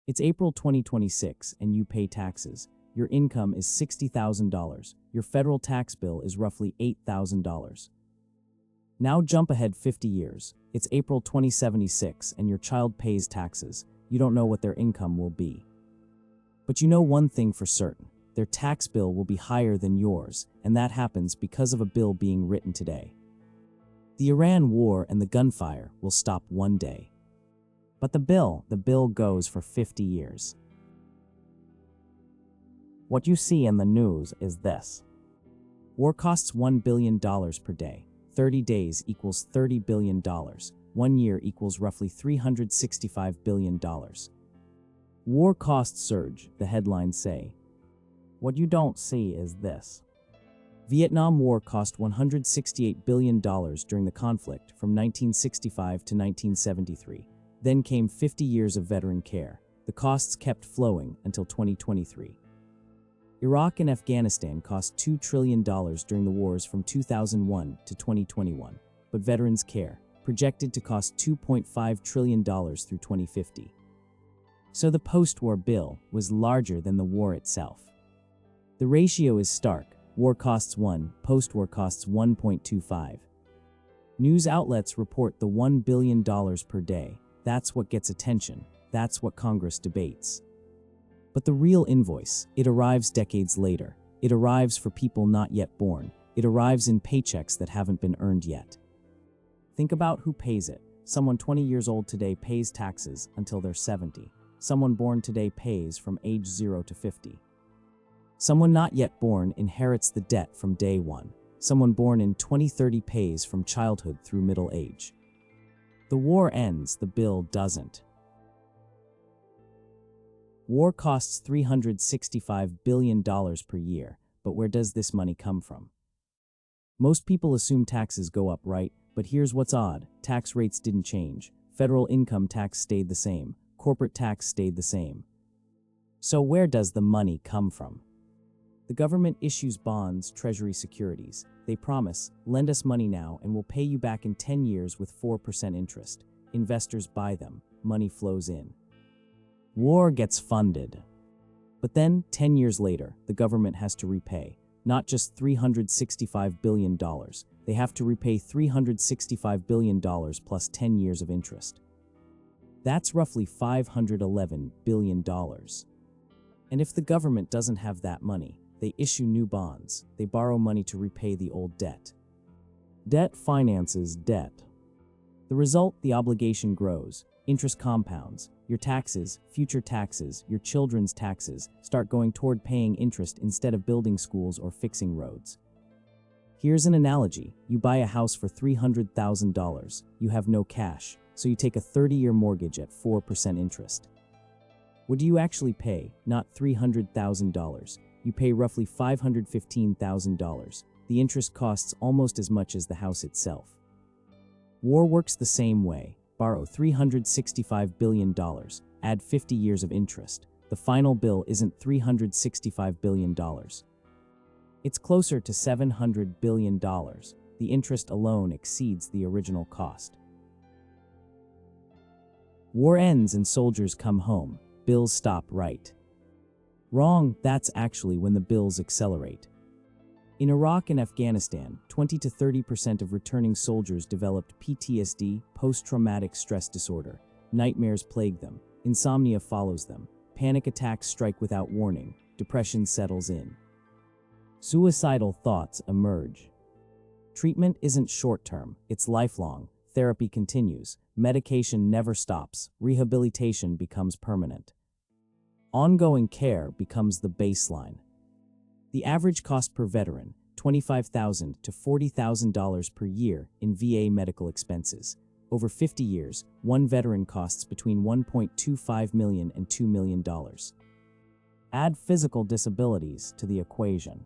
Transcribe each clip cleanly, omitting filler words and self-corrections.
It's April 2026 and you pay taxes. Your income is $60,000. Your federal tax bill is roughly $8,000. Now jump ahead 50 years. It's April 2076 and your child pays taxes. You don't know what their income will be. But you know one thing for certain. Their tax bill will be higher than yours, and that happens because of a bill being written today. The Iran war and the gunfire will stop one day. But the bill goes for 50 years. What you see in the news is this. War costs $1 billion per day. 30 days equals $30 billion. 1 year equals roughly $365 billion. War costs surge, the headlines say. What you don't see is this. Vietnam War cost $168 billion during the conflict from 1965 to 1973. Then came 50 years of veteran care. The costs kept flowing until 2023. Iraq and Afghanistan cost $2 trillion during the wars from 2001 to 2021, but veterans care, projected to cost $2.5 trillion through 2050. So the post-war bill was larger than the war itself. The ratio is stark. War costs 1, post-war costs 1.25. News outlets report the $1 billion per day. That's what gets attention. That's what Congress debates. But the real invoice, it arrives decades later. It arrives for people not yet born. It arrives in paychecks that haven't been earned yet. Think about who pays it. Someone 20 years old today pays taxes until they're 70. Someone born today pays from age 0 to 50. Someone not yet born inherits the debt from day one. Someone born in 2030 pays from childhood through middle age. The war ends, the bill doesn't. War costs $365 billion per year, but where does this money come from? Most people assume taxes go up, right? But here's what's odd. Tax rates didn't change. Federal income tax stayed the same. Corporate tax stayed the same. So where does the money come from? The government issues bonds, treasury securities. They promise, lend us money now and we'll pay you back in 10 years with 4% interest. Investors buy them. Money flows in. War gets funded. But then, 10 years later, the government has to repay. Not just $365 billion. They have to repay $365 billion plus 10 years of interest. That's roughly $511 billion. And if the government doesn't have that money, they issue new bonds. They borrow money to repay the old debt. Debt finances debt. The result, the obligation grows. Interest compounds. Your taxes, future taxes, your children's taxes start going toward paying interest instead of building schools or fixing roads. Here's an analogy. You buy a house for $300,000. You have no cash, so you take a 30-year mortgage at 4% interest. What do you actually pay? Not $300,000. You pay roughly $515,000. The interest costs almost as much as the house itself. War works the same way. Borrow $365 billion. Add 50 years of interest. The final bill isn't $365 billion. It's closer to $700 billion. The interest alone exceeds the original cost. War ends and soldiers come home. Bills stop, right? Wrong, that's actually when the bills accelerate. In Iraq and Afghanistan, 20 to 30% of returning soldiers developed PTSD, post-traumatic stress disorder. Nightmares plague them. Insomnia follows them. Panic attacks strike without warning. Depression settles in. Suicidal thoughts emerge. Treatment isn't short-term, it's lifelong. Therapy continues. Medication never stops. Rehabilitation becomes permanent. Ongoing care becomes the baseline. The average cost per veteran, $25,000 to $40,000 per year in VA medical expenses. Over 50 years, one veteran costs between $1.25 million and $2 million. Add physical disabilities to the equation.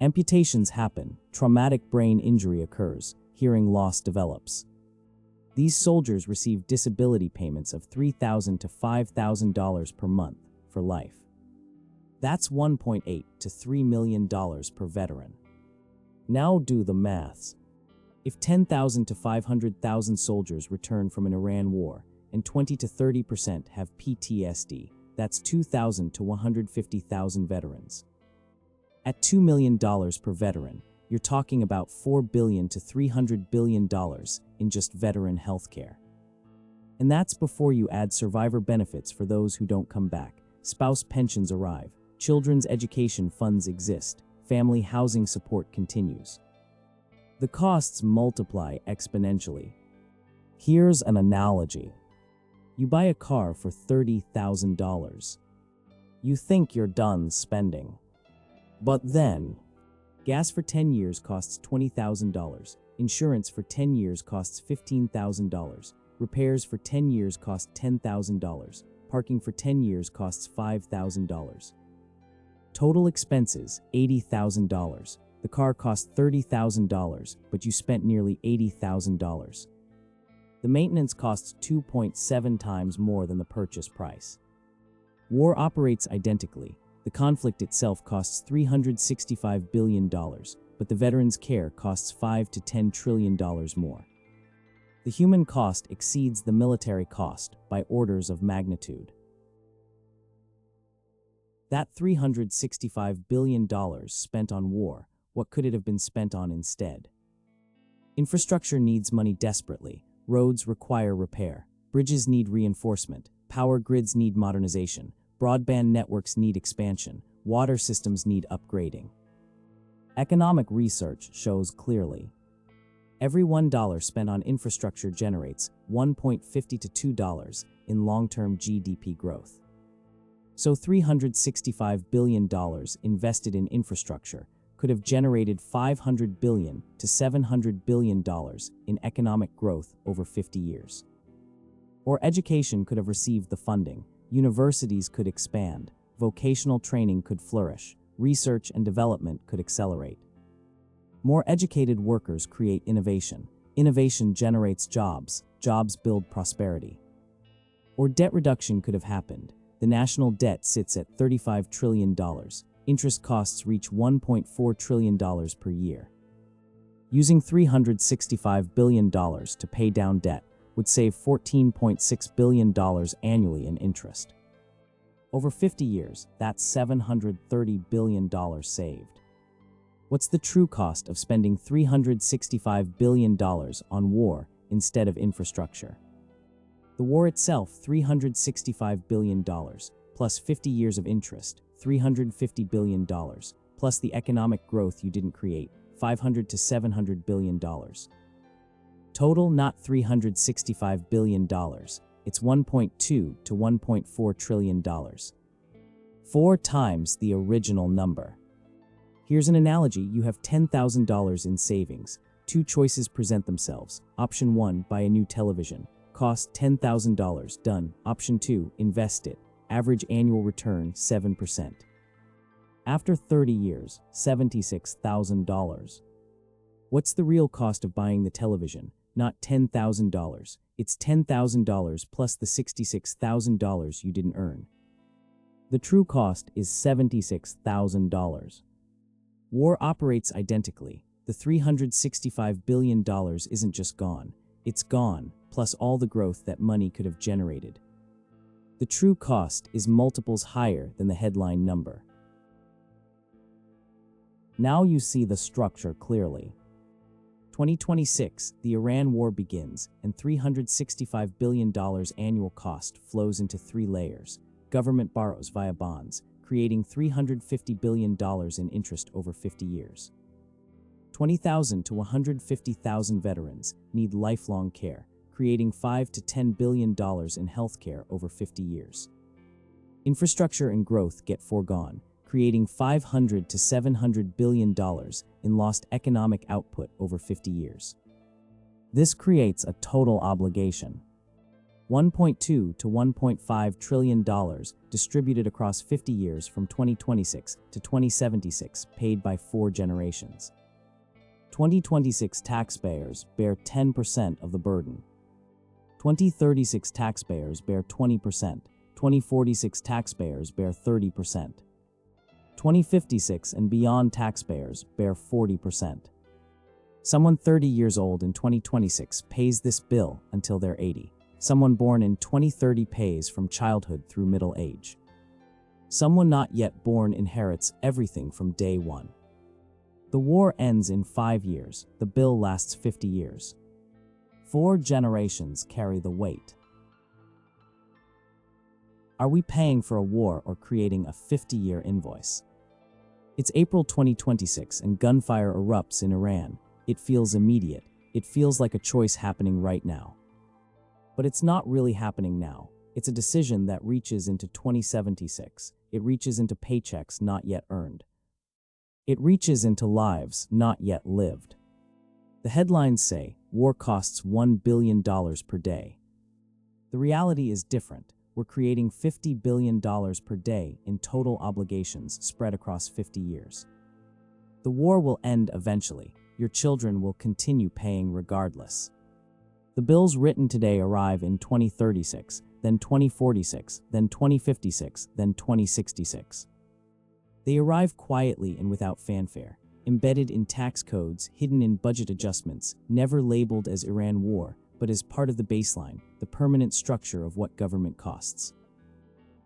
Amputations happen, traumatic brain injury occurs, hearing loss develops. These soldiers receive disability payments of $3,000 to $5,000 per month for life. That's $1.8 to $3 million per veteran. Now do the maths. If 10,000 to 500,000 soldiers return from an Iran war, and 20 to 30% have PTSD. That's 2,000 to 150,000 veterans. At $2 million per veteran, you're talking about $4 billion to $300 billion in just veteran healthcare. And that's before you add survivor benefits for those who don't come back. Spouse pensions arrive, children's education funds exist, family housing support continues. The costs multiply exponentially. Here's an analogy. You buy a car for $30,000. You think you're done spending. But then, gas for 10 years costs $20,000, insurance for 10 years costs $15,000, repairs for 10 years cost $10,000, parking for 10 years costs $5,000. Total expenses, $80,000. The car cost $30,000, but you spent nearly $80,000. The maintenance costs 2.7 times more than the purchase price. War operates identically. The conflict itself costs $365 billion, but the veterans' care costs $5 to $10 trillion more. The human cost exceeds the military cost by orders of magnitude. That $365 billion spent on war, what could it have been spent on instead? Infrastructure needs money desperately. Roads require repair. Bridges need reinforcement. Power grids need modernization. Broadband networks need expansion. Water systems need upgrading. Economic research shows clearly. Every $1 spent on infrastructure generates $1.50 to $2 in long-term GDP growth. So $365 billion invested in infrastructure could have generated $500 billion to $700 billion in economic growth over 50 years. Or education could have received the funding, universities could expand, vocational training could flourish, research and development could accelerate. More educated workers create innovation. Innovation generates jobs. Jobs build prosperity. Or debt reduction could have happened. The national debt sits at $35 trillion. Interest costs reach $1.4 trillion per year. Using $365 billion to pay down debt would save $14.6 billion annually in interest. Over 50 years, that's $730 billion saved. What's the true cost of spending $365 billion on war instead of infrastructure? The war itself, $365 billion, plus 50 years of interest, $350 billion, plus the economic growth you didn't create, $500 to $700 billion. Total, not $365 billion. It's $1.2 to $1.4 trillion. 4 times the original number. Here's an analogy. You have $10,000 in savings. 2 choices present themselves. Option 1, buy a new television. Cost $10,000. Done. Option 2, invest it. Average annual return 7%. After 30 years, $76,000. What's the real cost of buying the television? Not $10,000. It's $10,000 plus the $66,000 you didn't earn. The true cost is $76,000. War operates identically. The $365 billion isn't just gone. It's gone, plus all the growth that money could have generated. The true cost is multiples higher than the headline number. Now you see the structure clearly. 2026, the Iran war begins, and $365 billion annual cost flows into 3 layers. Government borrows via bonds, creating $350 billion in interest over 50 years. 20,000 to 150,000 veterans need lifelong care, creating $5 to $10 billion in healthcare over 50 years. Infrastructure and growth get foregone, creating $500 to $700 billion in lost economic output over 50 years. This creates a total obligation. $1.2 to $1.5 trillion distributed across 50 years from 2026 to 2076, paid by 4 generations. 2026 taxpayers bear 10% of the burden. 2036 taxpayers bear 20%. 2046 taxpayers bear 30%. 2056 and beyond taxpayers bear 40%. Someone 30 years old in 2026 pays this bill until they're 80. Someone born in 2030 pays from childhood through middle age. Someone not yet born inherits everything from day one. The war ends in 5 years. The bill lasts 50 years. 4 generations carry the weight. Are we paying for a war or creating a 50-year invoice? It's April 2026 and gunfire erupts in Iran. It feels immediate. It feels like a choice happening right now. But it's not really happening now. It's a decision that reaches into 2076. It reaches into paychecks not yet earned. It reaches into lives not yet lived. The headlines say, war costs $1 billion per day. The reality is different. We're creating $50 billion per day in total obligations spread across 50 years. The war will end eventually. Your children will continue paying regardless. The bills written today arrive in 2036, then 2046, then 2056, then 2066. They arrive quietly and without fanfare, embedded in tax codes, hidden in budget adjustments, never labeled as Iran war, but as part of the baseline, the permanent structure of what government costs.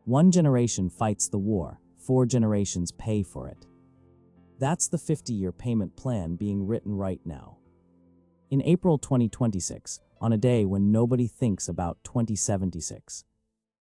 1 generation fights the war, 4 generations pay for it. That's the 50-year payment plan being written right now. In April 2026, on a day when nobody thinks about 2076,